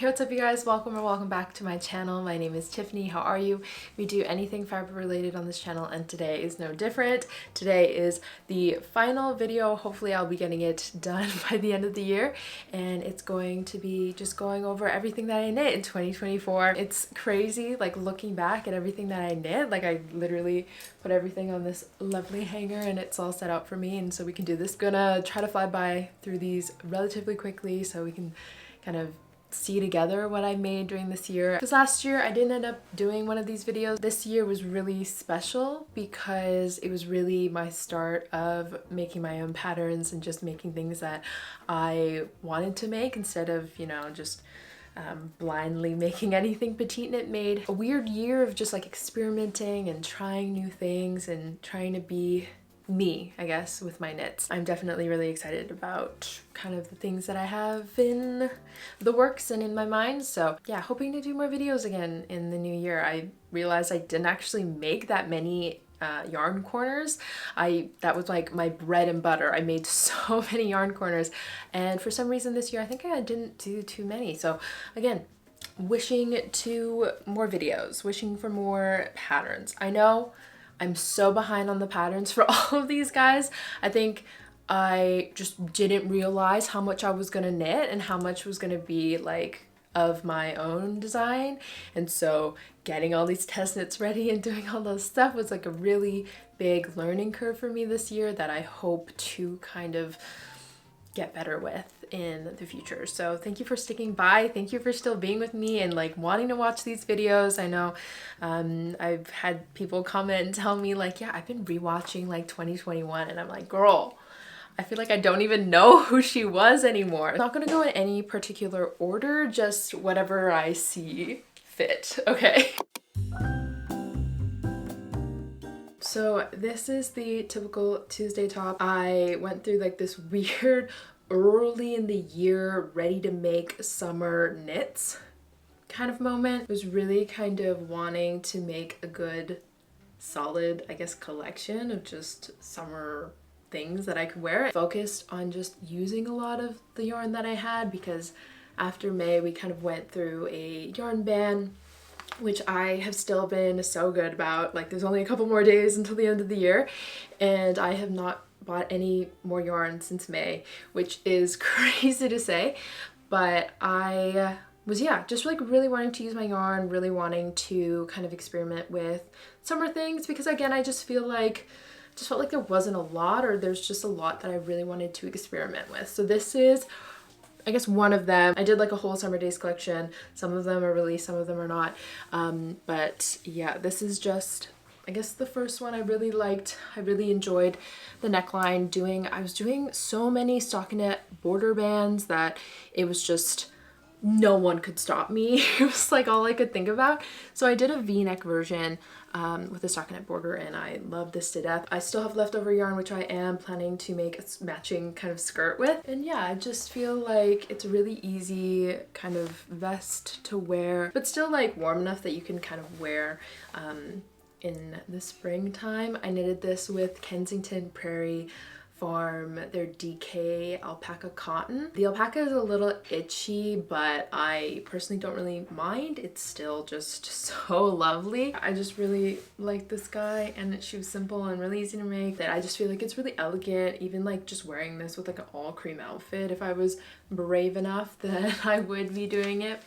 Hey, what's up you guys? Welcome or welcome back to my channel. My name is Tiffany. How are you? We do anything fiber related on this channel and today is no different. Today is the final video. Hopefully I'll be getting it done by the end of the year and it's going to be just going over everything that I knit in 2024. It's crazy like looking back at everything that I knit. Like I literally put everything on this lovely hanger and it's all set out for me and so we can do this. Gonna try to fly by through these relatively quickly so we can kind of see together what I made during this year. Because last year I didn't end up doing one of these videos. This year was really special because it was really my start of making my own patterns and just making things that I wanted to make instead of, you know, just blindly making anything petite knit made. A weird year of just like experimenting and trying new things and trying to be me, I guess, with my knits. I'm definitely really excited about kind of the things that I have in the works and in my mind. So yeah, hoping to do more videos again in the new year. I realized I didn't actually make that many yarn corners. That was like my bread and butter. I made so many yarn corners and for some reason this year I think I didn't do too many. So again, wishing to more videos, wishing for more patterns. I know I'm so behind on the patterns for all of these guys. I think I just didn't realize how much I was gonna knit and how much was gonna be like of my own design. And so getting all these test knits ready and doing all those stuff was like a really big learning curve for me this year that I hope to kind of get better with in the future. So thank you for sticking by. Thank you for still being with me and like wanting to watch these videos. I know I've had people comment and tell me like, yeah, I've been rewatching like 2021 and I'm like, girl, I feel like I don't even know who she was anymore. I'm not gonna go in any particular order, just whatever I see fit, okay? So this is the typical Tuesday top. I went through like this weird early in the year ready to make summer knits kind of moment. I was really kind of wanting to make a good solid, I guess, collection of just summer things that I could wear. I focused on just using a lot of the yarn that I had because after May we kind of went through a yarn ban, which I have still been so good about. Like there's only a couple more days until the end of the year and I have not bought any more yarn since May, which is crazy to say, but I was, yeah, just like really wanting to use my yarn, really wanting to kind of experiment with summer things because again, I just felt like there wasn't a lot, or there's just a lot that I really wanted to experiment with. So this is, I guess, one of them. I did like a whole summer days collection. Some of them are released, some of them are not. But yeah, this is just, I guess, the first one I really liked. I really enjoyed the neckline. I was doing so many stockinette border bands that it was just, no one could stop me. It was like all I could think about. So I did a V-neck version with a stockinette border and I love this to death. I still have leftover yarn which I am planning to make a matching kind of skirt with. And yeah, I just feel like it's a really easy kind of vest to wear, but still like warm enough that you can kind of wear in the springtime. I knitted this with Kensington Prairie Farm, their DK alpaca cotton. The alpaca is a little itchy, but I personally don't really mind. It's still just so lovely. I just really like this guy and she was simple and really easy to make. That I just feel like it's really elegant, even like just wearing this with like an all cream outfit. If I was brave enough, then I would be doing it.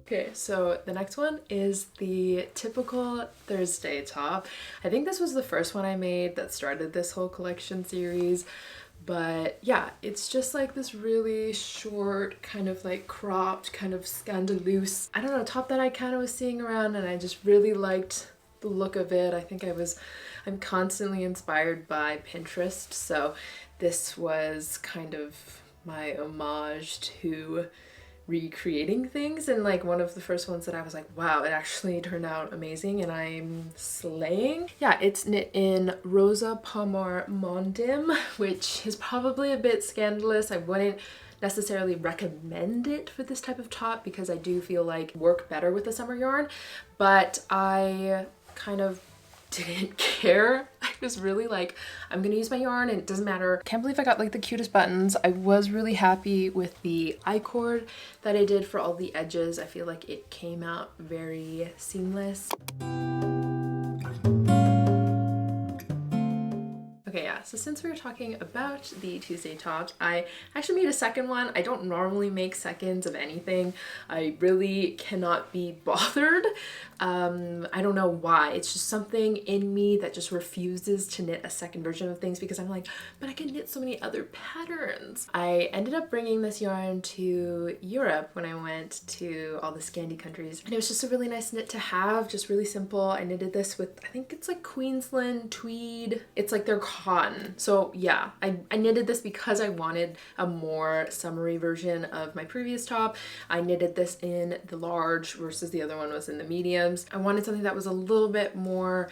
Okay, so the next one is the typical Thursday top. I think this was the first one I made that started this whole collection series, but yeah, it's just like this really short, kind of like cropped, kind of scandalous, I don't know, top that I kind of was seeing around and I just really liked the look of it. I think I'm constantly inspired by Pinterest, so this was kind of my homage to recreating things and like one of the first ones that I was like, wow, it actually turned out amazing and I'm slaying. Yeah, it's knit in Rosa Pomar Mondim, which is probably a bit scandalous. I wouldn't necessarily recommend it for this type of top because I do feel like work better with the summer yarn, but I kind of didn't care. I was really like, I'm gonna use my yarn and it doesn't matter. Can't believe I got like the cutest buttons. I was really happy with the I-cord that I did for all the edges. I feel like it came out very seamless. Okay, yeah, so since we were talking about the Tuesday tops, I actually made a second one. I don't normally make seconds of anything. I really cannot be bothered. I don't know why. It's just something in me that just refuses to knit a second version of things because I'm like, but I can knit so many other patterns. I ended up bringing this yarn to Europe when I went to all the Scandi countries, and it was just a really nice knit to have, just really simple. I knitted this with, I think it's like Queensland tweed. It's like their cotton. So yeah, I knitted this because I wanted a more summery version of my previous top. I knitted this in the large versus the other one was in the mediums. I wanted something that was a little bit more,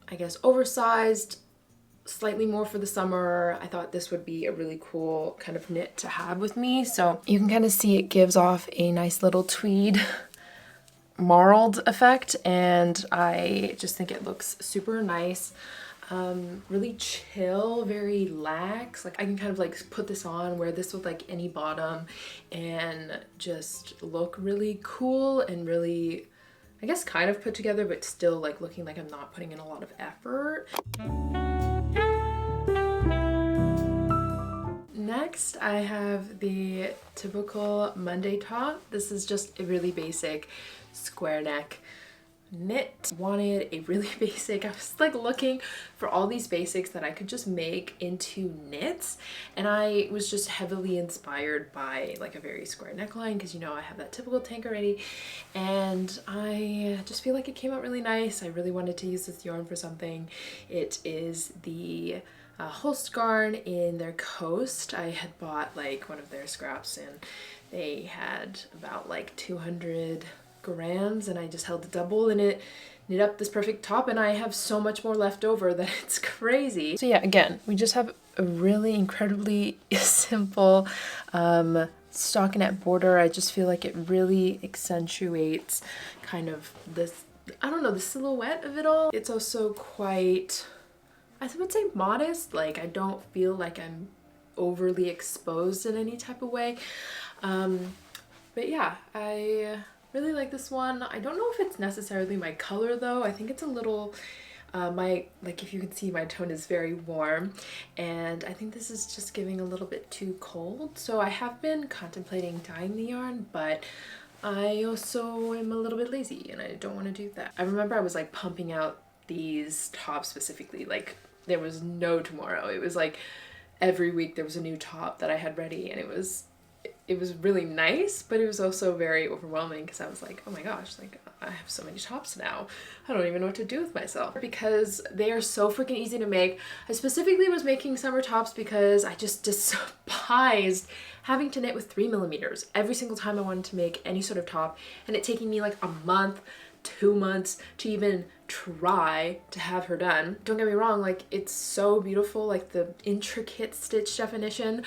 I guess, oversized, slightly more for the summer. I thought this would be a really cool kind of knit to have with me. So you can kind of see it gives off a nice little tweed marled effect, and I just think it looks super nice. Really chill, very lax. Like I can kind of like put this on, wear this with like any bottom and just look really cool and really, I guess, kind of put together, but still like looking like I'm not putting in a lot of effort. Next, I have the typical Monday top. This is just a really basic square neck knit. Wanted a really basic, I was like looking for all these basics that I could just make into knits, and I was just heavily inspired by like a very square neckline because, you know, I have that typical tank already, and I just feel like it came out really nice. I really wanted to use this yarn for something. It is the Holst garn in their Coast. I had bought like one of their scraps and they had about like 200 grams, and I just held a double and it knit up this perfect top, and I have so much more left over that it's crazy. So yeah, again, we just have a really incredibly simple stockinette border. I just feel like it really accentuates kind of this, I don't know, the silhouette of it all. It's also quite, I would say, modest. Like I don't feel like I'm overly exposed in any type of way. But yeah, I really like this one. I don't know if it's necessarily my color though. I think it's a little, like if you can see, my tone is very warm, and I think this is just giving a little bit too cold. So I have been contemplating dyeing the yarn, but I also am a little bit lazy and I don't want to do that. I remember I was like pumping out these tops specifically, like there was no tomorrow. It was like every week there was a new top that I had ready, and it was really nice, but it was also very overwhelming because I was like, oh my gosh, like I have so many tops now. I don't even know what to do with myself because they are so freaking easy to make. I specifically was making summer tops because I just despised having to knit with 3mm every single time I wanted to make any sort of top, and it taking me like a month, 2 months to even try to have her done. Don't get me wrong, like it's so beautiful, like the intricate stitch definition,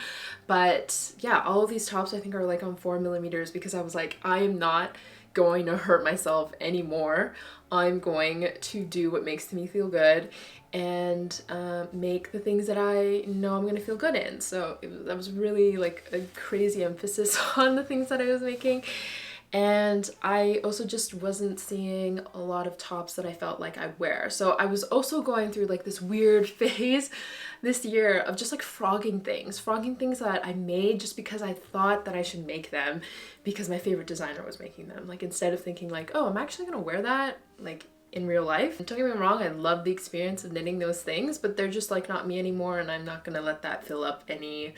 but yeah, all of these tops I think are like on 4mm because I was like, I am not going to hurt myself anymore. I'm going to do what makes me feel good and make the things that I know I'm gonna feel good in. So that was really like a crazy emphasis on the things that I was making. And I also just wasn't seeing a lot of tops that I felt like I'd wear. So I was also going through like this weird phase this year of just like frogging things that I made just because I thought that I should make them because my favorite designer was making them. Like instead of thinking like, oh, I'm actually gonna wear that like in real life. And don't get me wrong, I love the experience of knitting those things, but they're just like not me anymore, and I'm not gonna let that fill up any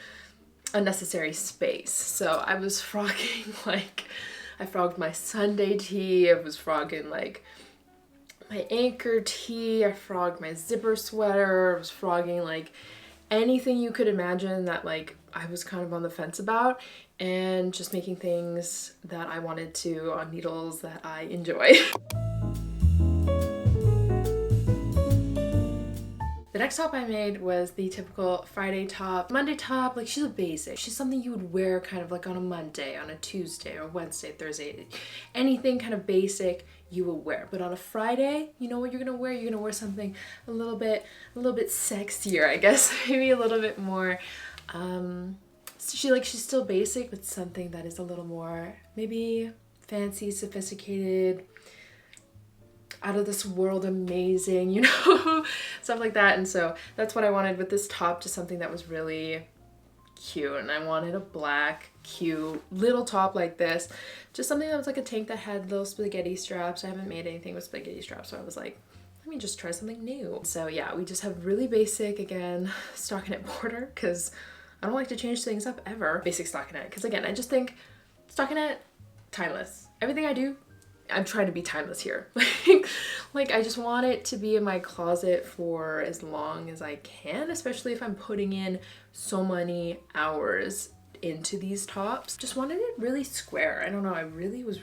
unnecessary space. So I was frogging like, I frogged my Sunday tee, I was frogging like my anchor tee, I frogged my zipper sweater, I was frogging like anything you could imagine that like I was kind of on the fence about, and just making things that I wanted to on needles that I enjoy. The next top I made was the typical Friday top. Monday top, like she's a basic. She's something you would wear kind of like on a Monday, on a Tuesday, or Wednesday, Thursday. Anything kind of basic you will wear. But on a Friday, you know what you're gonna wear? You're gonna wear something a little bit sexier, I guess. Maybe a little bit more, she's still basic, but something that is a little more maybe fancy, sophisticated, out of this world, amazing, you know, stuff like that. And so that's what I wanted with this top, just something that was really cute. And I wanted a black, cute little top like this, just something that was like a tank that had little spaghetti straps. I haven't made anything with spaghetti straps, so I was like, let me just try something new. So yeah, we just have really basic, again, stockinette border, because I don't like to change things up ever. Basic stockinette, because again, I just think stockinette, timeless. Everything I do, I'm trying to be timeless here. Like I just want it to be in my closet for as long as I can, especially if I'm putting in so many hours into these tops. Just wanted it really square. I don't know, I really was,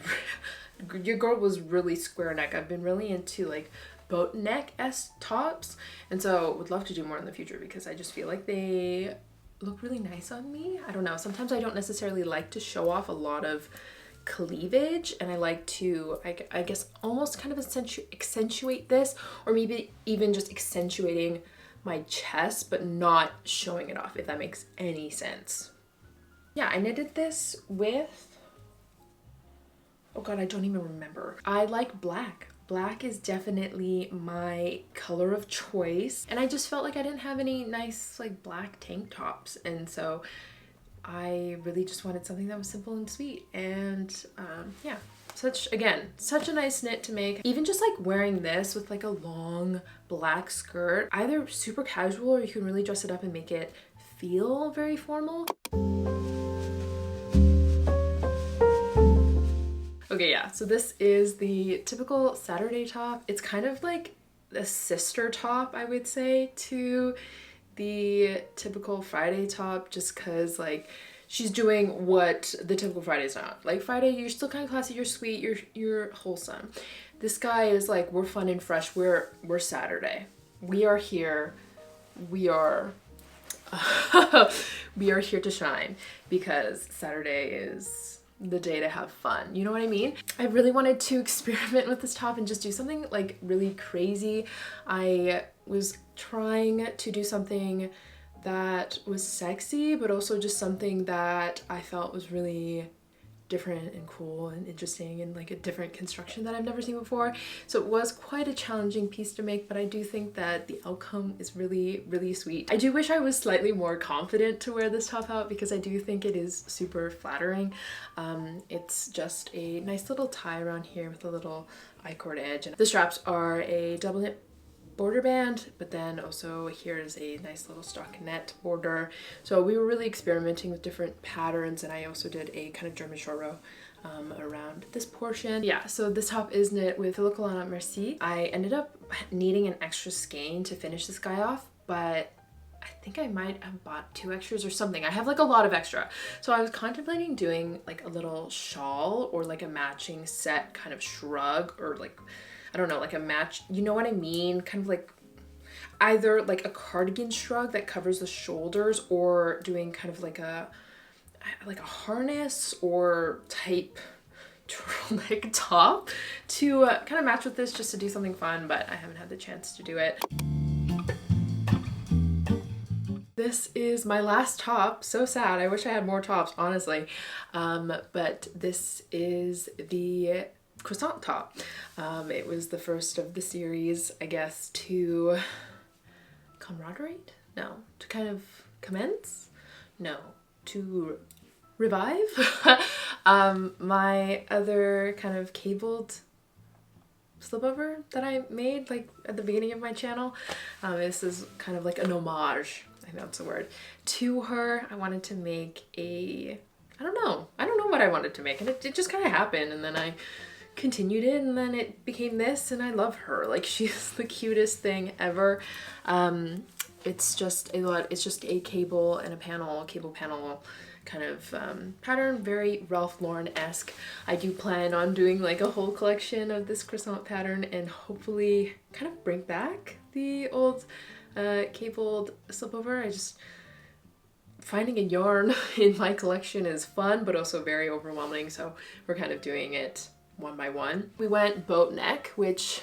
your girl was really square neck. I've been really into like boat neck-esque tops, and so would love to do more in the future because I just feel like they look really nice on me. I don't know, sometimes I don't necessarily like to show off a lot of cleavage, and I like to, I guess, almost kind of accentuate this, or maybe even just accentuating my chest but not showing it off, if that makes any sense. Yeah, I knitted this with, oh god, I don't even remember. I like black. Black is definitely my color of choice, and I just felt like I didn't have any nice like black tank tops, and so I really just wanted something that was simple and sweet. And yeah, such a nice knit to make. Even just like wearing this with like a long black skirt, either super casual or you can really dress it up and make it feel very formal. Okay, yeah, so this is the typical Saturday top. It's kind of like a sister top, I would say, to the typical Friday top, just because like she's doing what the typical Friday is not. Like Friday, you're still kind of classy, you're sweet, you're wholesome. This guy is like, we're fun and fresh, we're Saturday. We are here, we are we are here to shine, because Saturday is the day to have fun, you know what I mean? I really wanted to experiment with this top and just do something like really crazy. I was trying to do something that was sexy, but also just something that I felt was really different and cool and interesting, and like a different construction that I've never seen before. So it was quite a challenging piece to make, but I do think that the outcome is really, really sweet. I do wish I was slightly more confident to wear this top out, because I do think it is super flattering. It's just a nice little tie around here with a little I-cord edge. And the straps are a double knit border band, but then also here's a nice little stockinette border. So we were really experimenting with different patterns, and I also did a kind of German short row around this portion. Yeah, so this top is knit with Fil Collana Merci. I ended up needing an extra skein to finish this guy off, but I think I might have bought 2 extras or something. I have like a lot of extra. So I was contemplating doing like a little shawl or like a matching set kind of shrug, or like, I don't know, like a match, you know what I mean? Kind of like either like a cardigan shrug that covers the shoulders, or doing kind of like a harness or type turtleneck top to kind of match with this, just to do something fun, but I haven't had the chance to do it. This is my last top. So sad. I wish I had more tops, honestly. But this is the croissant top. It was the first of the series, I guess, to camaraderate? No. To kind of commence? No. To revive? My other kind of cabled slipover that I made like at the beginning of my channel. This is kind of like an homage, I think that's the word, to her. I wanted to make a, I don't know what I wanted to make, and it just kind of happened, and then I continued it, and then it became this, and I love her. Like, she's the cutest thing ever. It's just a cable and a cable panel kind of pattern, very Ralph Lauren-esque. I do plan on doing like a whole collection of this croissant pattern, and hopefully kind of bring back the old cabled slipover. Finding a yarn in my collection is fun, but also very overwhelming, so we're kind of doing it one by one. We went boat neck, which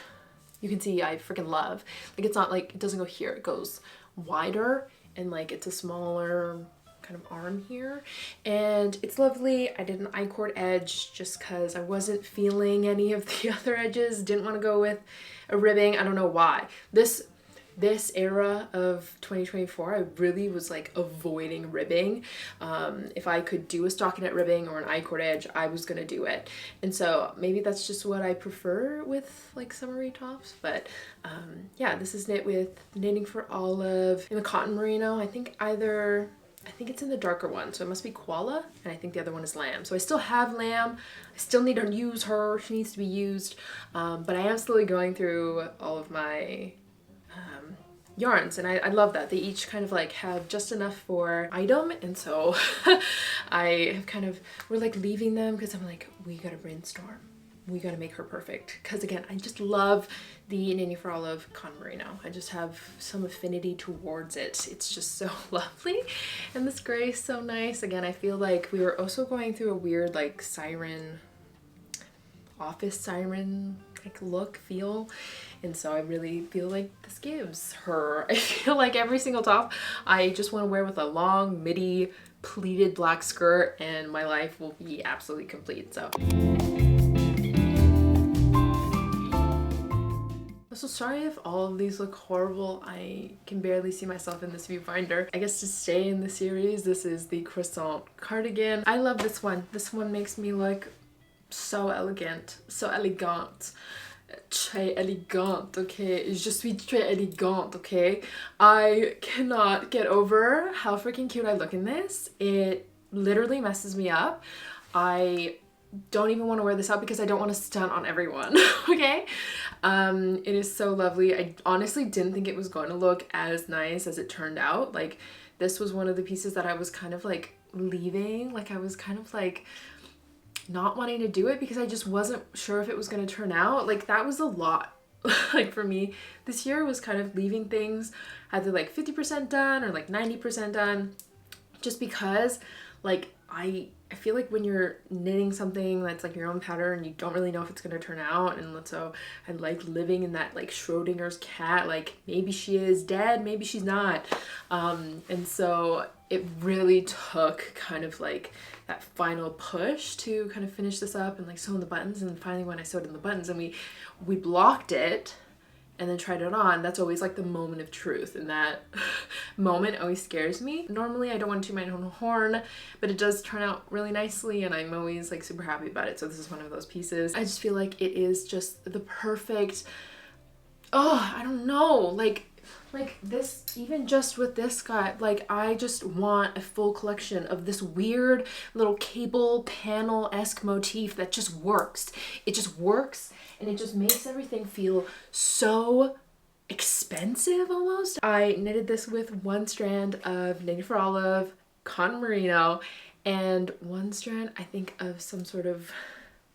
you can see I freaking love. Like, it's not like, it doesn't go here, it goes wider, and like it's a smaller kind of arm here, and it's lovely. I did an I-cord edge just because I wasn't feeling any of the other edges. Didn't want to go with a ribbing. I don't know why. This era of 2024, I really was like avoiding ribbing. If I could do a stockinette ribbing or an I-cord edge, I was gonna do it. And so maybe that's just what I prefer with like summery tops. But yeah, this is knit with Knitting for Olive in the cotton merino. I think it's in the darker one, so it must be koala, and I think the other one is lamb. So I still have lamb. I still need to use her. She needs to be used. But I am slowly going through all of my yarns, and I love that they each kind of like have just enough for item, and so I have kind of, we're like leaving them because I'm like, we gotta brainstorm, we gotta make her perfect, because again, I just love the Knitting for Olive cotton merino. I just have some affinity towards it. It's just so lovely, and this gray is so nice. Again, I feel like we were also going through a weird like siren, office siren like look, feel, and so I really feel like this gives her. I feel like every single top I just want to wear with a long midi pleated black skirt, and my life will be absolutely complete. So sorry if all of these look horrible. I can barely see myself in this viewfinder. I guess to stay in the series, this is the Croissant Cardigan. I love this one. This one makes me look so elegant, so elegant. Très élégante, okay? Je suis très élégante, okay? I cannot get over how freaking cute I look in this. It literally messes me up. I don't even want to wear this out because I don't want to stunt on everyone, okay? It is so lovely. I honestly didn't think it was going to look as nice as it turned out. Like, this was one of the pieces that I was kind of like leaving. Like, I was kind of like not wanting to do it because I just wasn't sure if it was going to turn out. Like, that was a lot. Like, for me this year was kind of leaving things either like 50% done or like 90% done, just because like I feel like when you're knitting something that's like your own pattern, you don't really know if it's going to turn out. And so I like living in that like Schrodinger's cat, like maybe she is dead, maybe she's not. And so it really took kind of like that final push to kind of finish this up and like sew in the buttons. And finally when I sewed in the buttons and we blocked it and then tried it on, that's always like the moment of truth, and that moment always scares me. Normally I don't want to toot my own horn, but it does turn out really nicely and I'm always like super happy about it. So this is one of those pieces. I just feel like it is just the perfect, oh, I don't know, like this, even just with this guy, like I just want a full collection of this weird little cable panel-esque motif that just works. It just works and it just makes everything feel so expensive almost. I knitted this with one strand of Knitting for Olive cotton merino and one strand, I think, of some sort of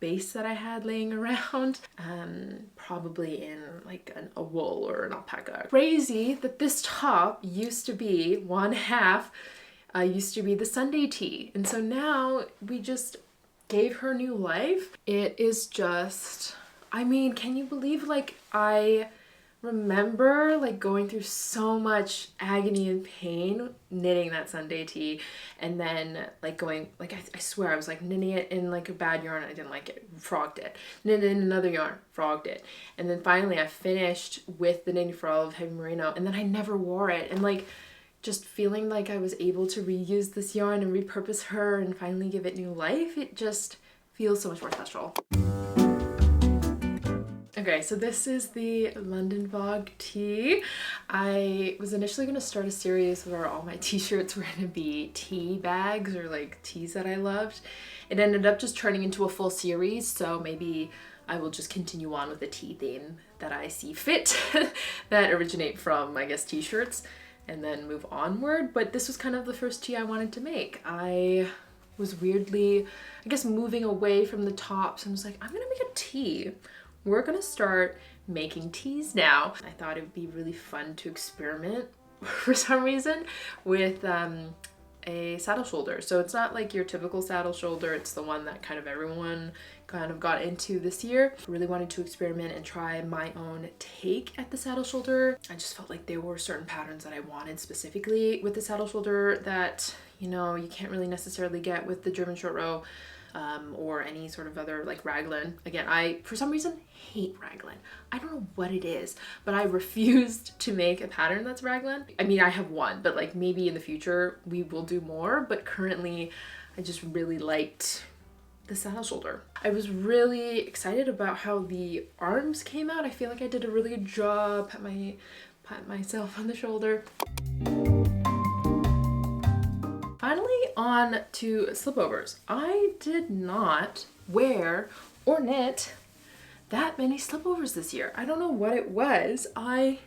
base that I had laying around, probably in like a wool or an alpaca. Crazy that this top used to be one half, used to be the Sunday tee, and so now we just gave her new life. It is just, I mean, can you believe, like, I remember like going through so much agony and pain knitting that Sunday tee, and then like going, like I swear I was like knitting it in like a bad yarn, I didn't like it, frogged it, knitted in another yarn, frogged it, and then finally I finished with the Knitting for Olive heavy merino, and then I never wore it, and like just feeling like I was able to reuse this yarn and repurpose her and finally give it new life, it just feels so much more special. Okay, so this is the London Fog tee. I was initially going to start a series where all my t-shirts were going to be tea bags or like teas that I loved. It ended up just turning into a full series, so maybe I will just continue on with the tea theme that I see fit that originate from, I guess, t-shirts, and then move onward. But this was kind of the first tee I wanted to make. I was weirdly, I guess, moving away from the tops and was like, I'm gonna make a tee. We're gonna start making teas now. I thought it would be really fun to experiment for some reason with a saddle shoulder. So it's not like your typical saddle shoulder, it's the one that kind of everyone kind of got into this year. Really wanted to experiment and try my own take at the saddle shoulder. I just felt like there were certain patterns that I wanted specifically with the saddle shoulder that, you know, you can't really necessarily get with the German short row or any sort of other like raglan. Again, I for some reason hate raglan. I don't know what it is, but I refused to make a pattern that's raglan. I mean, I have one, but like maybe in the future we will do more, but currently I just really liked the saddle shoulder. I was really excited about how the arms came out. I feel like I did a really good job. Pat myself on the shoulder. Finally, on to slipovers. I did not wear or knit that many slipovers this year. I don't know what it was. I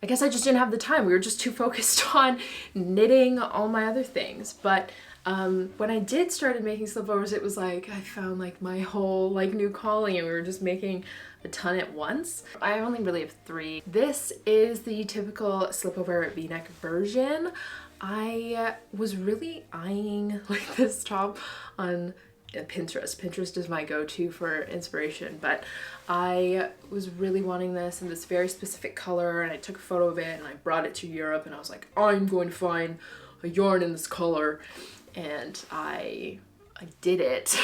guess I just didn't have the time. We were just too focused on knitting all my other things. But when I did started making slipovers, it was like I found like my whole like new calling, and we were just making a ton at once. I only really have 3. This is the typical slipover v-neck version. I was really eyeing like this top on Pinterest. Pinterest is my go-to for inspiration, but I was really wanting this in this very specific color, and I took a photo of it and I brought it to Europe, and I was like, I'm going to find a yarn in this color, and I did it.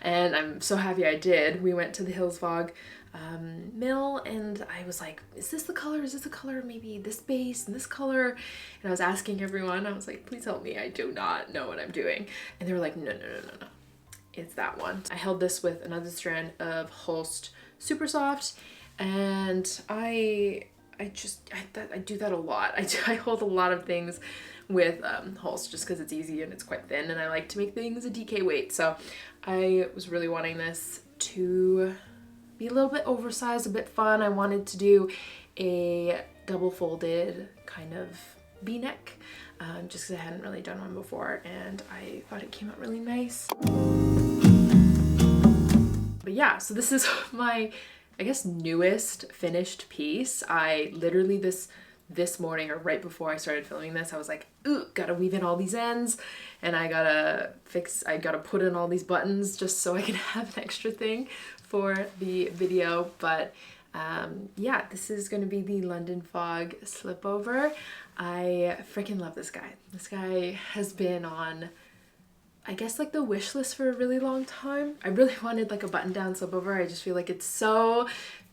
And I'm so happy I did. We went to the Hills Fog mill, and I was like, is this the color? Is this the color? Maybe this base and this color? And I was asking everyone, I was like, please help me. I do not know what I'm doing. And they were like, no. It's that one. I held this with another strand of Holst Super Soft, and I do that a lot. I hold a lot of things with Holst just because it's easy and it's quite thin, and I like to make things a DK weight. So I was really wanting this to be a little bit oversized, a bit fun. I wanted to do a double folded kind of v-neck just because I hadn't really done one before, and I thought it came out really nice. But yeah, so this is my, I guess, newest finished piece. I literally this morning, or right before I started filming this, I was like, ooh, gotta weave in all these ends, and I gotta put in all these buttons just so I can have an extra thing for the video. But yeah, this is gonna be the London Fog Slipover. I freaking love this guy. This guy has been on, I guess, like the wish list for a really long time. I really wanted like a button-down slipover. I just feel like it's so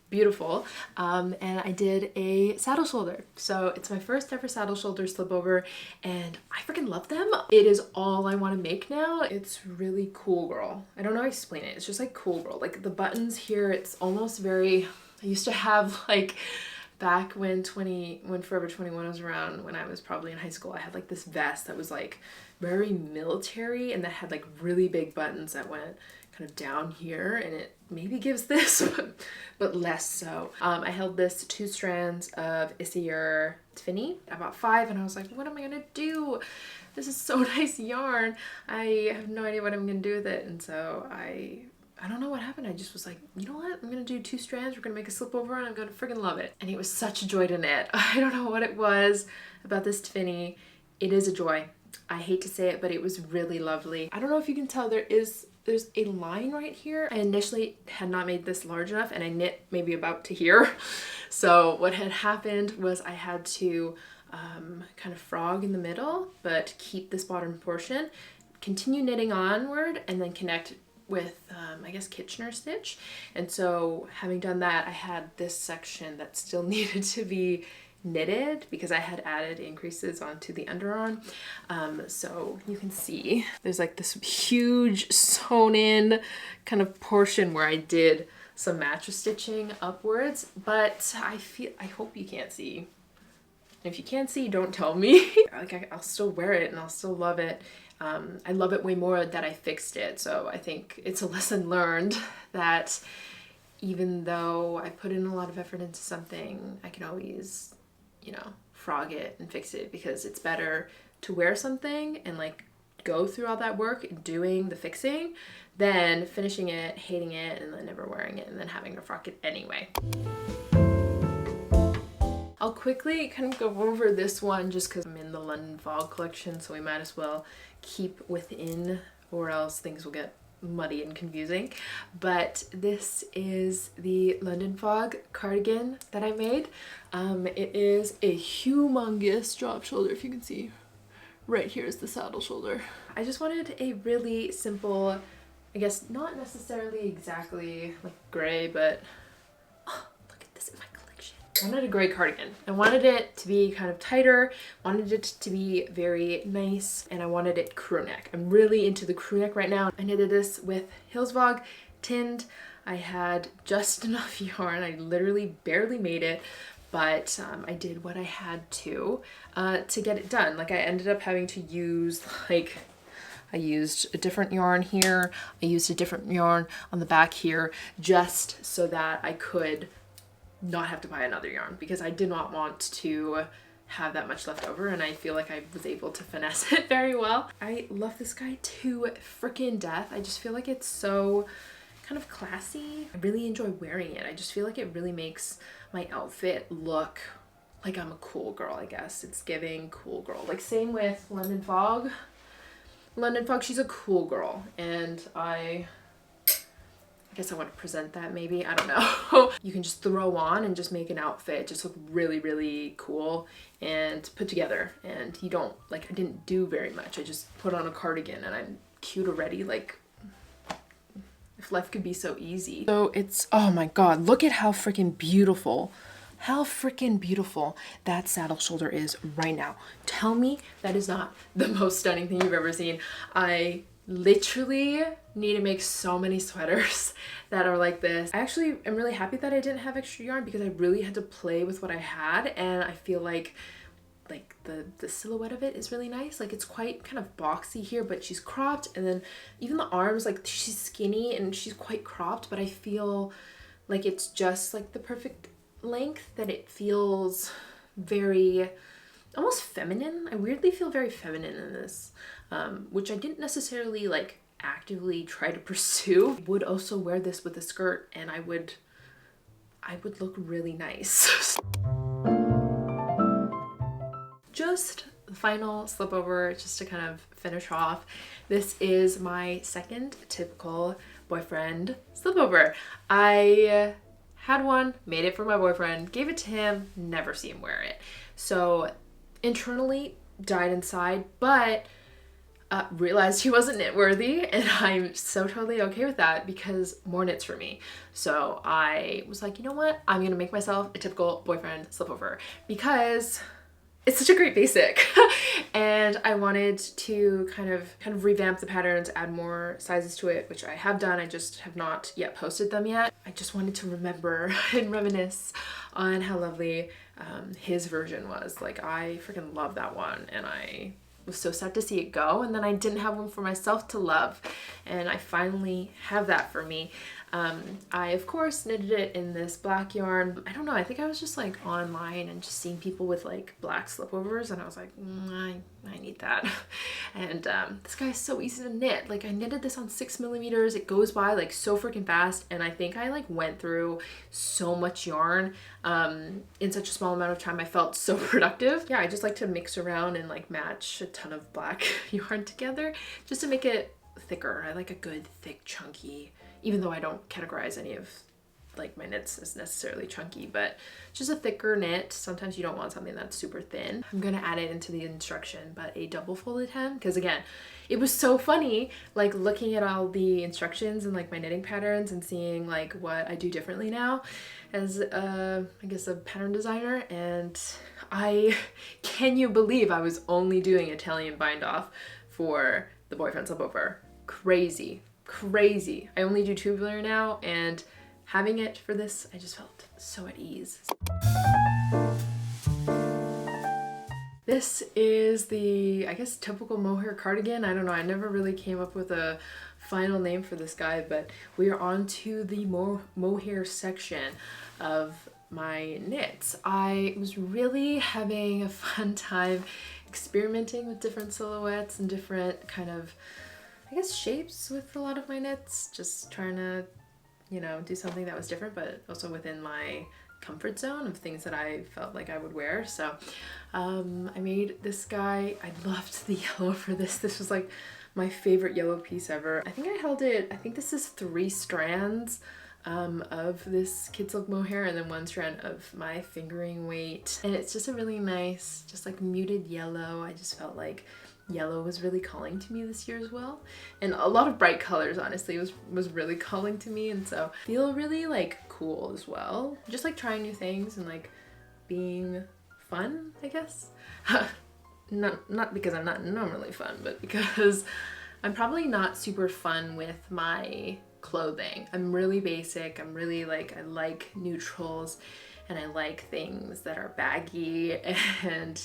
beautiful. And I did a saddle shoulder. So it's my first ever saddle shoulder slipover, and I freaking love them. It is all I want to make now. It's really cool girl. I don't know how to explain it. It's just like cool girl. Like the buttons here, it's almost very, I used to have like, back when Forever 21 was around, when I was probably in high school, I had like this vest that was like very military, and that had like really big buttons that went kind of down here, and it maybe gives this, but less so. I held this 2 strands of Isier Tiffany. I bought 5, and I was like, what am I gonna do? This is so nice yarn. I have no idea what I'm gonna do with it, and so I don't know what happened. I just was like, you know what? I'm gonna do 2 strands. We're gonna make a slipover, and I'm gonna freaking love it. And it was such a joy to knit. I don't know what it was about this Tiffany. It is a joy. I hate to say it, but it was really lovely. I don't know if you can tell, there's a line right here. I initially had not made this large enough, and I knit maybe about to here. So what had happened was I had to kind of frog in the middle, but keep this bottom portion, continue knitting onward, and then connect with I guess Kitchener stitch. And so having done that, I had this section that still needed to be knitted because I had added increases onto the underarm. So you can see there's like this huge sewn in kind of portion where I did some mattress stitching upwards, but I hope you can't see. If you can't see, don't tell me. Like I'll still wear it and I'll still love it. I love it way more that I fixed it. So I think it's a lesson learned that even though I put in a lot of effort into something, I can always, you know, frog it and fix it, because it's better to wear something and like go through all that work doing the fixing than finishing it, hating it, and then never wearing it and then having to frog it anyway. I'll quickly kind of go over this one just because I'm in the London Fog collection, so we might as well keep within or else things will get muddy and confusing. But this is the London Fog cardigan that I made. It is a humongous drop shoulder, if you can see. Right here is the saddle shoulder. I just wanted a really simple, I guess not necessarily exactly like gray, but oh, look at this in my collection. I wanted a gray cardigan. I wanted it to be kind of tighter, wanted it to be very nice, and I wanted it crew neck. I'm really into the crew neck right now. I knitted this with Hillsvog tinned. I had just enough yarn. I literally barely made it, but I did what I had to get it done. Like I ended up having to use like, I used a different yarn here. I used a different yarn on the back here just so that I could not have to buy another yarn because I did not want to have that much left over, and I feel like I was able to finesse it very well. I love this guy to freaking death. I just feel like it's so kind of classy. I really enjoy wearing it. I just feel like it really makes my outfit look like I'm a cool girl, I guess. It's giving cool girl. Like same with London Fog. London Fog, she's a cool girl, and I guess I want to present that maybe, I don't know. You can just throw on and just make an outfit just look really, really cool and put together, and you don't, like I didn't do very much. I just put on a cardigan and I'm cute already. Like if life could be so easy. So it's, oh my god, look at how freaking beautiful that saddle shoulder is right now. Tell me that is not the most stunning thing you've ever seen. I literally need to make so many sweaters that are like this. I actually am really happy that I didn't have extra yarn because I really had to play with what I had, and I feel like the silhouette of it is really nice. Like it's quite kind of boxy here, but she's cropped, and then even the arms, like she's skinny and she's quite cropped, but I feel like it's just like the perfect length that it feels very almost feminine. I weirdly feel very feminine in this, which I didn't necessarily like actively try to pursue. I would also wear this with a skirt and I would look really nice. Just the final slip over, just to kind of finish off. This is my second typical boyfriend slip over. I had one, made it for my boyfriend, gave it to him, never see him wear it. So internally died inside, but realized he wasn't knit worthy, and I'm so totally okay with that because more knits for me. So I was like, you know what? I'm gonna make myself a typical boyfriend slip over because it's such a great basic. And I wanted to kind of revamp the patterns, add more sizes to it, which I have done. I just have not yet posted them yet. I just wanted to remember and reminisce on how lovely his version was. Like I freaking love that one, and I was so sad to see it go, and then I didn't have one for myself to love, and I finally have that for me. I of course knitted it in this black yarn. I don't know, I think I was just like online and just seeing people with like black slipovers, and I was like, I need that. And this guy is so easy to knit. Like I knitted this on 6mm. It goes by like so freaking fast, and I think I like went through so much yarn in such a small amount of time. I felt so productive. Yeah, I just like to mix around and like match a ton of black yarn together just to make it thicker. I like a good thick chunky, even though I don't categorize any of like my knits as necessarily chunky, but just a thicker knit. Sometimes you don't want something that's super thin. I'm gonna add it into the instruction, but a double folded hem, because again, it was so funny like looking at all the instructions and like my knitting patterns and seeing like what I do differently now as I guess a pattern designer. And can you believe I was only doing Italian bind off for the boyfriend slipover? Crazy. I only do tubular now, and having it for this, I just felt so at ease. This is the, I guess, typical mohair cardigan. I don't know, I never really came up with a final name for this guy, but we are on to the mohair section of my knits. I was really having a fun time experimenting with different silhouettes and different kind of, I guess, shapes with a lot of my knits, just trying to, you know, do something that was different, but also within my comfort zone of things that I felt like I would wear. So I made this guy. I loved the yellow for this. This was like my favorite yellow piece ever. I think I held it, I think this is 3 strands of this Kids Look mohair and then 1 strand of my fingering weight. And it's just a really nice, just like muted yellow. I just felt like yellow was really calling to me this year as well. And a lot of bright colors, honestly, was really calling to me. And so I feel really like cool as well. Just like trying new things and like being fun, I guess. Not because I'm not normally fun, but because I'm probably not super fun with my clothing. I'm really basic. I'm really like, I like neutrals and I like things that are baggy and,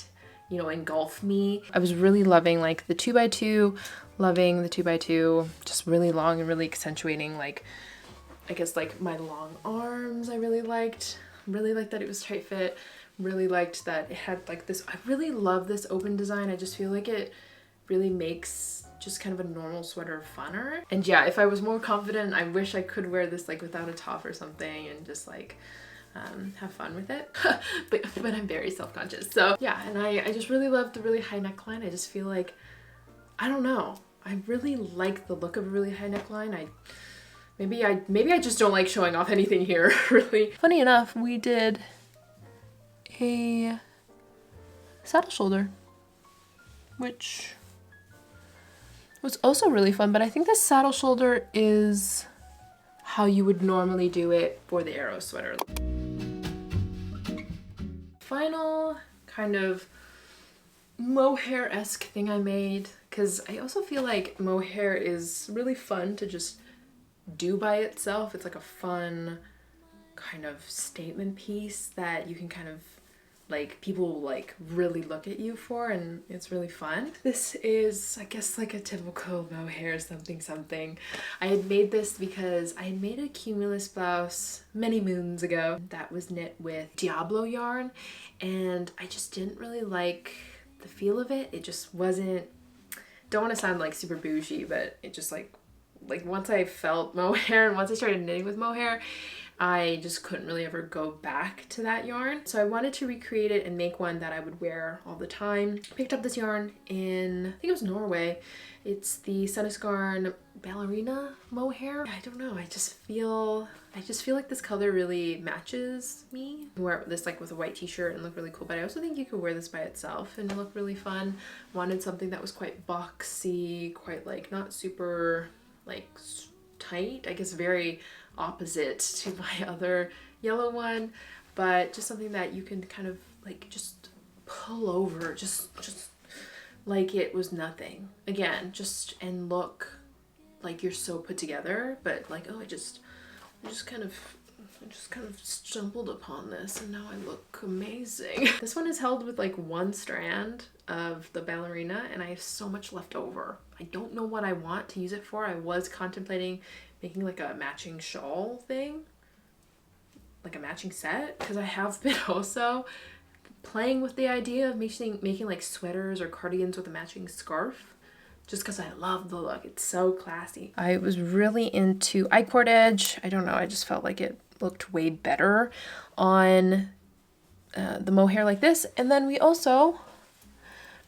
you know, engulf me. I was really loving like the 2x2, loving the 2x2, just really long and really accentuating like, I guess like my long arms I really liked. Really liked that it was tight fit. Really liked that it had like this, I really love this open design. I just feel like it really makes just kind of a normal sweater funner. And yeah, if I was more confident, I wish I could wear this like without a top or something and just like have fun with it. but I'm very self-conscious. So yeah, and I just really love the really high neckline. I just feel like, I don't know, I really like the look of a really high neckline. Maybe I just don't like showing off anything here, really. Funny enough, we did a saddle shoulder, which was also really fun, but I think the saddle shoulder is how you would normally do it for the Arrow sweater. Final kind of mohair-esque thing I made, because I also feel like mohair is really fun to just do by itself. It's like a fun kind of statement piece that you can kind of like, people will like really look at you for, and it's really fun. This is, I guess, like a typical mohair something. I had made this because I had made a cumulus blouse many moons ago that was knit with Diablo yarn, and I just didn't really like the feel of it. It just wasn't, don't want to sound like super bougie, but it just like once I felt mohair and once I started knitting with mohair, I just couldn't really ever go back to that yarn. So I wanted to recreate it and make one that I would wear all the time. Picked up this yarn in, I think it was Norway. It's the Sunnisgarn Ballerina mohair. I don't know, I just feel like this color really matches me. Wear this like with a white t-shirt and look really cool, but I also think you could wear this by itself and look really fun. Wanted something that was quite boxy, quite like not super like tight, I guess very opposite to my other yellow one, but just something that you can kind of like just pull over, just like it was nothing. Again, just and look like you're so put together, but like, oh, I just kind of stumbled upon this and now I look amazing. This one is held with like 1 strand of the ballerina and I have so much left over. I don't know what I want to use it for. I was contemplating making like a matching shawl thing, like a matching set, because I have been also playing with the idea of making like sweaters or cardigans with a matching scarf, just because I love the look. It's so classy. I was really into I-cord edge. I don't know, I just felt like it looked way better on the mohair like this. And then we also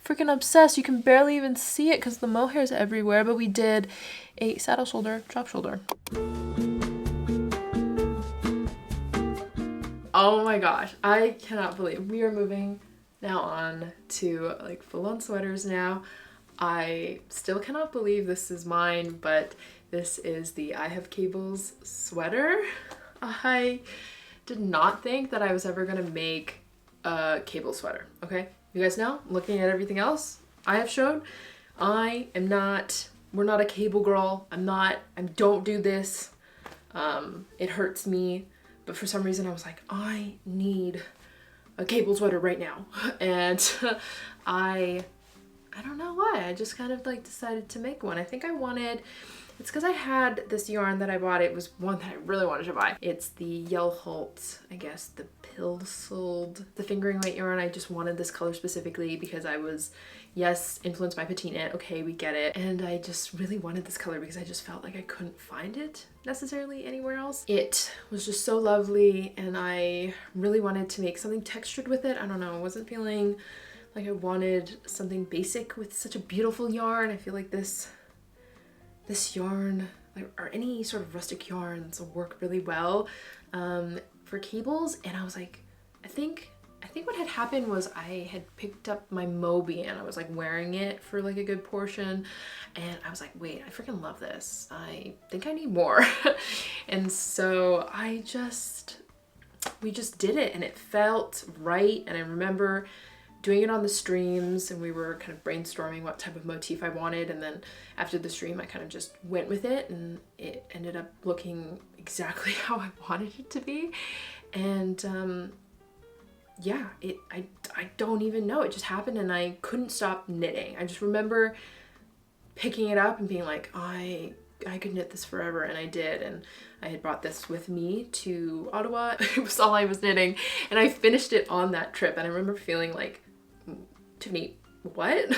freaking obsessed, you can barely even see it because the mohair is everywhere, but we did a saddle shoulder, drop shoulder. Oh my gosh, I cannot believe we are moving now on to like full-on sweaters now. I still cannot believe this is mine, but this is the I Have Cables sweater. I did not think that I was ever gonna make a cable sweater, okay? You guys know, looking at everything else I have shown, we're not a cable girl. I don't do this. It hurts me, but for some reason I was like, I need a cable sweater right now. And I don't know why, I just kind of like decided to make one. I think I wanted It's because I had this yarn that I bought. It was one that I really wanted to buy. It's the Yellholt, I guess, the Pilsold, the fingering weight yarn. I just wanted this color specifically because I was, yes, influenced by Petite Knit. Okay, we get it. And I just really wanted this color because I just felt like I couldn't find it necessarily anywhere else. It was just so lovely and I really wanted to make something textured with it. I don't know, I wasn't feeling like I wanted something basic with such a beautiful yarn. I feel like this yarn, or any sort of rustic yarns, work really well for cables. And I was like, I think what had happened was I had picked up my Moby and I was like wearing it for like a good portion and I was like, wait, I freaking love this. I think I need more. And so we just did it and it felt right. And I remember doing it on the streams and we were kind of brainstorming what type of motif I wanted, and then after the stream I kind of just went with it and it ended up looking exactly how I wanted it to be. And yeah, I don't even know, it just happened and I couldn't stop knitting. I just remember picking it up and being like, I could knit this forever, and I did. And I had brought this with me to Ottawa. It was all I was knitting and I finished it on that trip, and I remember feeling like, Tiffany, what?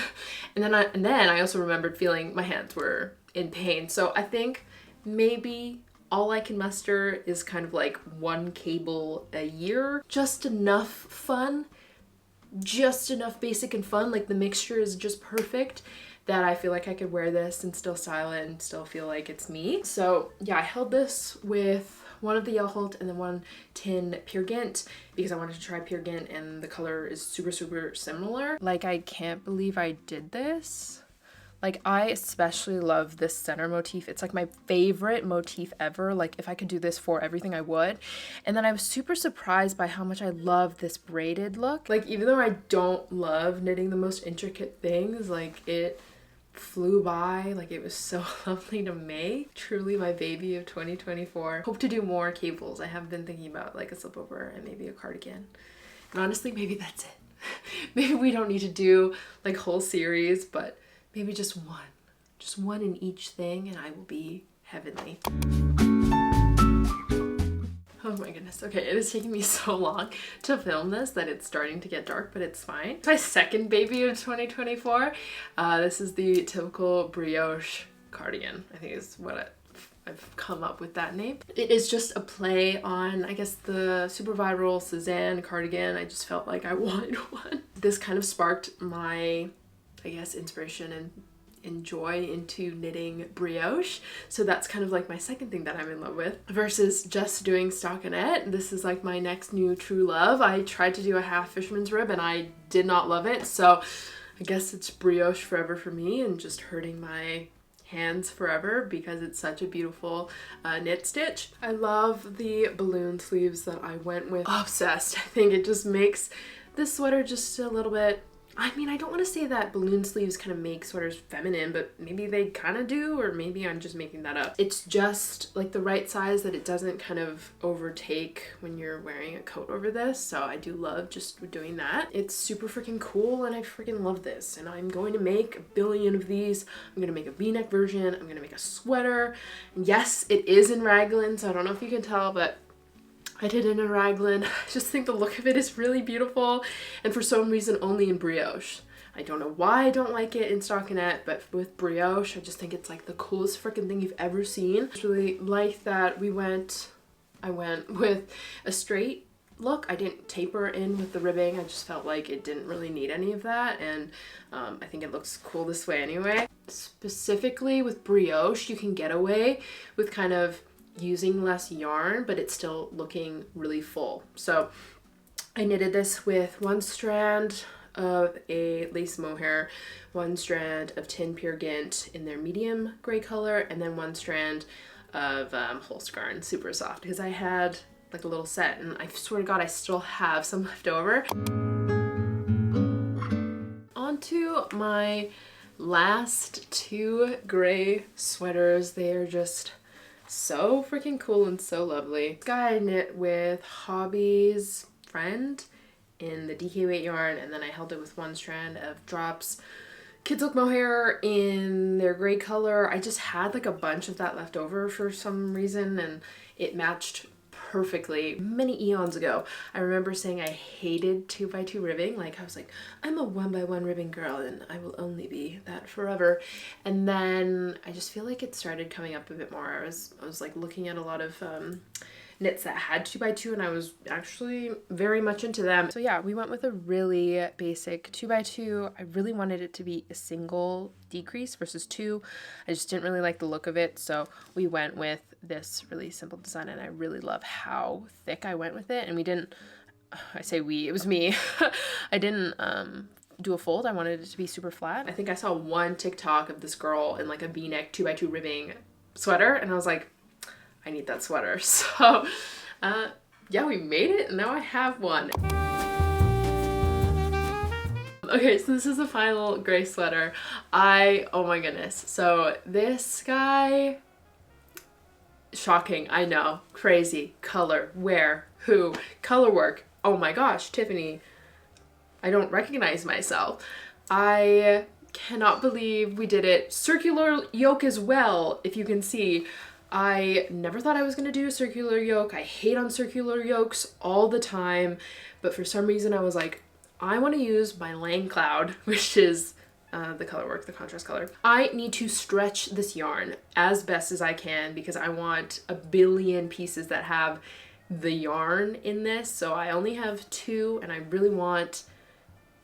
And then I also remembered feeling my hands were in pain. So I think maybe all I can muster is kind of like one cable a year. Just enough fun, just enough basic and fun. Like the mixture is just perfect that I feel like I could wear this and still style it and still feel like it's me. So yeah, I held this with one of the Yellholt and then one tin Peer Gynt because I wanted to try Peer Gynt and the color is super, super similar. Like, I can't believe I did this. Like, I especially love this center motif. It's like my favorite motif ever. Like, if I could do this for everything, I would. And then I was super surprised by how much I love this braided look. Like, even though I don't love knitting the most intricate things, like, it flew by. Like, it was so lovely to make. Truly my baby of 2024. Hope to do more cables. I have been thinking about like a slipover and maybe a cardigan. And honestly, maybe that's it. Maybe we don't need to do like whole series, but maybe just one in each thing and I will be heavenly. Oh my goodness. Okay, it is taking me so long to film this that it's starting to get dark, but it's fine. It's my second baby of 2024. This is the typical brioche cardigan, I think is what I've come up with that name. It is just a play on, I guess, the super viral Cezanne cardigan. I just felt like I wanted one. This kind of sparked my, I guess, inspiration and joy into knitting brioche. So that's kind of like my second thing that I'm in love with versus just doing stockinette. This is like my next new true love. I tried to do a half fisherman's rib and I did not love it. So I guess it's brioche forever for me and just hurting my hands forever because it's such a beautiful knit stitch. I love the balloon sleeves that I went with. Obsessed. I think it just makes this sweater just a little bit, I mean, I don't want to say that balloon sleeves kind of make sweaters feminine, but maybe they kind of do, or maybe I'm just making that up. It's just like the right size that it doesn't kind of overtake when you're wearing a coat over this. So I do love just doing that. It's super freaking cool and I freaking love this. And I'm going to make a billion of these. I'm going to make a v-neck version. I'm going to make a sweater. And yes, it is in raglan, so I don't know if you can tell, but I did it in a raglan. I just think the look of it is really beautiful, and for some reason only in brioche. I don't know why I don't like it in stockinette, but with brioche, I just think it's like the coolest freaking thing you've ever seen. I really like that I went with a straight look. I didn't taper in with the ribbing. I just felt like it didn't really need any of that, and I think it looks cool this way anyway. Specifically with brioche, you can get away with kind of using less yarn, but it's still looking really full. So I knitted this with one strand of a lace mohair, one strand of tin Peer Gynt in their medium gray color, and then one strand of Holzgarn super soft, because I had like a little set and I swear to God I still have some left over. Onto my last two gray sweaters. They are just so freaking cool and so lovely. This guy I knit with Hobby's Friend in the DK weight yarn, and then I held it with one strand of Drops Kids Look Mohair in their gray color. I just had like a bunch of that left over for some reason, and it matched perfectly. Many eons ago, I remember saying I hated 2x2 ribbing. Like I was like, I'm a 1x1 ribbing girl and I will only be that forever. And then I just feel like it started coming up a bit more. I was like looking at a lot of knits that had 2x2 and I was actually very much into them. So yeah, we went with a really basic 2x2. I really wanted it to be a single decrease versus two. I just didn't really like the look of it, so we went with this really simple design, and I really love how thick I went with it. And we didn't, I say we, it was me. I didn't do a fold. I wanted it to be super flat. I think I saw one TikTok of this girl in like a v-neck 2x2 ribbing sweater, and I was like, I need that sweater. So yeah, we made it and now I have one. Okay, so this is the final gray sweater. Oh my goodness. So this guy, shocking, I know, crazy, color, where, who, color work. Oh my gosh, Tiffany, I don't recognize myself. I cannot believe we did it. Circular yoke as well, if you can see. I never thought I was gonna do a circular yoke. I hate on circular yokes all the time, but for some reason I was like, I want to use my Lane Cloud, which is the color work, the contrast color. I need to stretch this yarn as best as I can because I want a billion pieces that have the yarn in this. So I only have 2 and I really want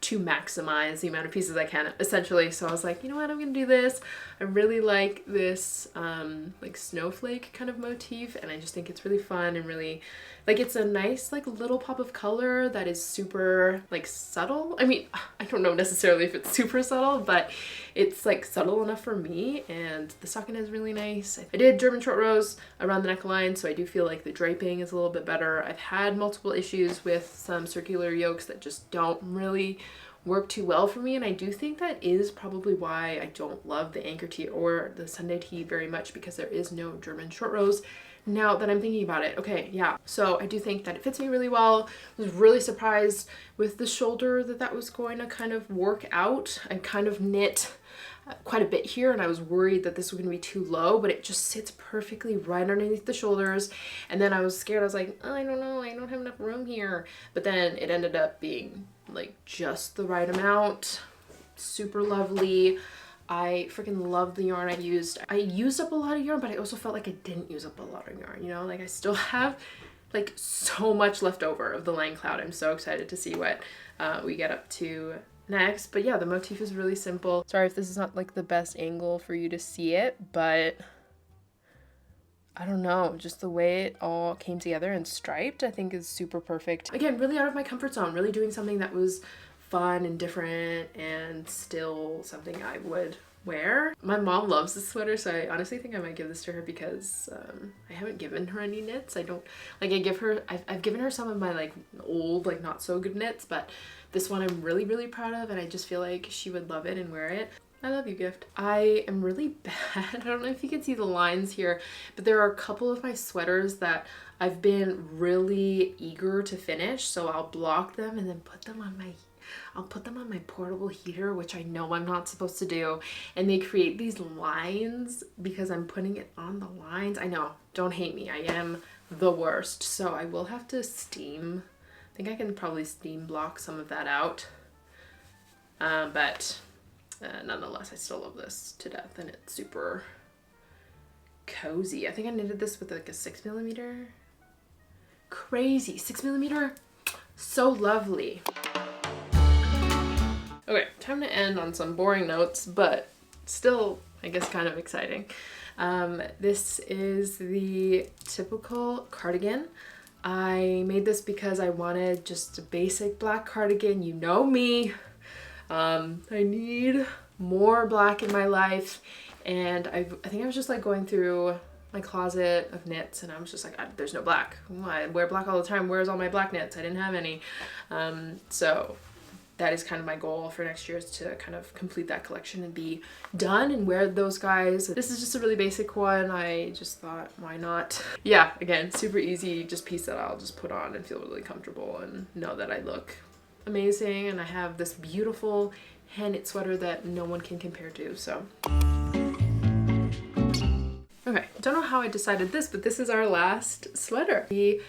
to maximize the amount of pieces I can, essentially. So I was like, you know what, I'm gonna do this. I really like this like snowflake kind of motif, and I just think it's really fun and really, like, it's a nice like little pop of color that is super like subtle. I mean, I don't know necessarily if it's super subtle, but it's like subtle enough for me, and the stocking is really nice. I did German short rows around the neckline, so I do feel like the draping is a little bit better. I've had multiple issues with some circular yokes that just don't really work too well for me, and I do think that is probably why I don't love the anchor tee or the Sunday tee very much, because there is no German short rows. Now that I'm thinking about it, okay, yeah, so I do think that it fits me really well. I was really surprised with the shoulder that was going to kind of work out. I kind of knit quite a bit here, and I was worried that this was going to be too low, but it just sits perfectly right underneath the shoulders. And then I was scared. I was like, oh, I don't know, I don't have enough room here. But then it ended up being like just the right amount. Super lovely. I freaking love the yarn I used. I used up a lot of yarn, but I also felt like I didn't use up a lot of yarn, you know? Like I still have like so much left over of the Lane Cloud. I'm so excited to see what we get up to next. But yeah, the motif is really simple. Sorry if this is not like the best angle for you to see it, but I don't know, just the way it all came together and striped, I think is super perfect. Again, really out of my comfort zone, really doing something that was fun and different and still something I would wear. My mom loves this sweater, so I honestly think I might give this to her because I haven't given her any knits. I don't, like, I've given her some of my like old, like not so good knits, but this one I'm really, really proud of, and I just feel like she would love it and wear it. I love you, gift. I am really bad. I don't know if you can see the lines here, but there are a couple of my sweaters that I've been really eager to finish, so I'll block them and then put them on my portable heater, which I know I'm not supposed to do, and they create these lines because I'm putting it on the lines. I know, don't hate me, I am the worst. So I will have to steam. I think I can probably steam block some of that out, but nonetheless, I still love this to death, and it's super cozy. I think I knitted this with like a 6mm. Crazy, 6mm, so lovely. Okay, time to end on some boring notes, but still, I guess, kind of exciting. This is the typical cardigan. I made this because I wanted just a basic black cardigan. You know me. I need more black in my life, and I think I was just like going through my closet of knits, and I was just like, there's no black. I wear black all the time. Where's all my black knits? I didn't have any. So that is kind of my goal for next year, is to kind of complete that collection and be done and wear those guys. This is just a really basic one. I just thought, why not? Yeah, again, super easy, just piece that I'll just put on and feel really comfortable and know that I look amazing. And I have this beautiful hand knit sweater that no one can compare to, so. Okay, don't know how I decided this, but this is our last sweater. The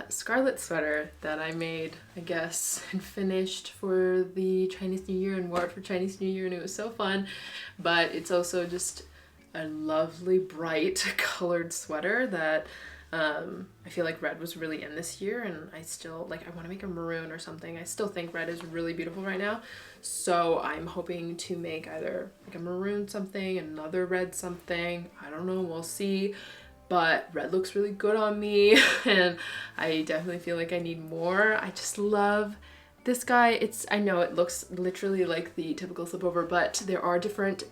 Scarlet Sweater that I made, I guess, and finished for the Chinese New Year and wore it for Chinese New Year, and it was so fun. But it's also just a lovely bright colored sweater that I feel like red was really in this year, and I still like, I want to make a maroon or something. I still think red is really beautiful right now, so I'm hoping to make either like a maroon something, another red something, I don't know, we'll see. But red looks really good on me and I definitely feel like I need more. I just love this guy. I know it looks literally like the typical slipover, but there are different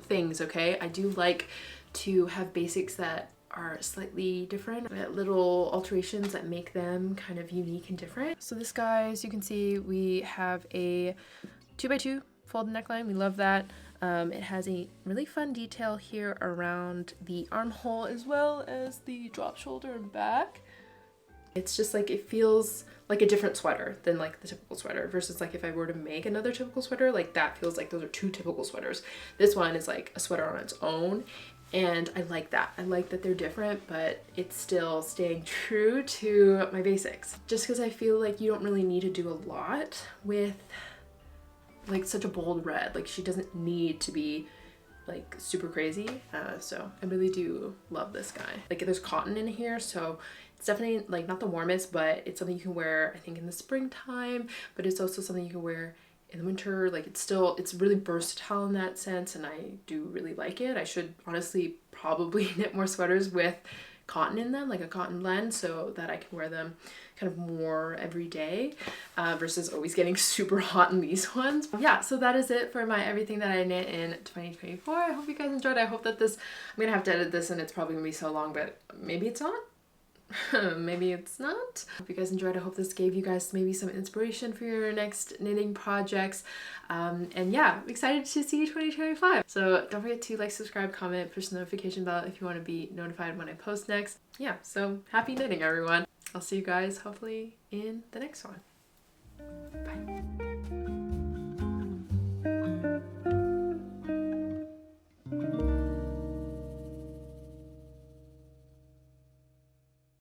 things, okay? I do like to have basics that are slightly different, little alterations that make them kind of unique and different. So this guy, as you can see, we have a 2x2 folded neckline. We love that. It has a really fun detail here around the armhole as well as the drop shoulder and back. It's just like, it feels like a different sweater than like the typical sweater, versus like if I were to make another typical sweater, like that feels like those are two typical sweaters. This one is like a sweater on its own, and I like that. I like that they're different, but it's still staying true to my basics. Just because I feel like you don't really need to do a lot with like such a bold red. Like she doesn't need to be like super crazy. So I really do love this guy. Like there's cotton in here, so it's definitely like not the warmest, but it's something you can wear I think in the springtime, but it's also something you can wear in the winter. Like it's really versatile in that sense, and I do really like it. I should honestly probably knit more sweaters with cotton in them, like a cotton blend, so that I can wear them kind of more every day versus always getting super hot in these ones. Yeah, so that is it for my everything that I knit in 2024. I hope you guys enjoyed. I hope that I'm gonna have to edit this and it's probably gonna be so long, but maybe it's not. Maybe it's not. Hope you guys enjoyed. I hope this gave you guys maybe some inspiration for your next knitting projects. And yeah, I'm excited to see 2025. So don't forget to like, subscribe, comment, push the notification bell if you want to be notified when I post next. Yeah, so happy knitting, everyone. I'll see you guys hopefully in the next one. Bye.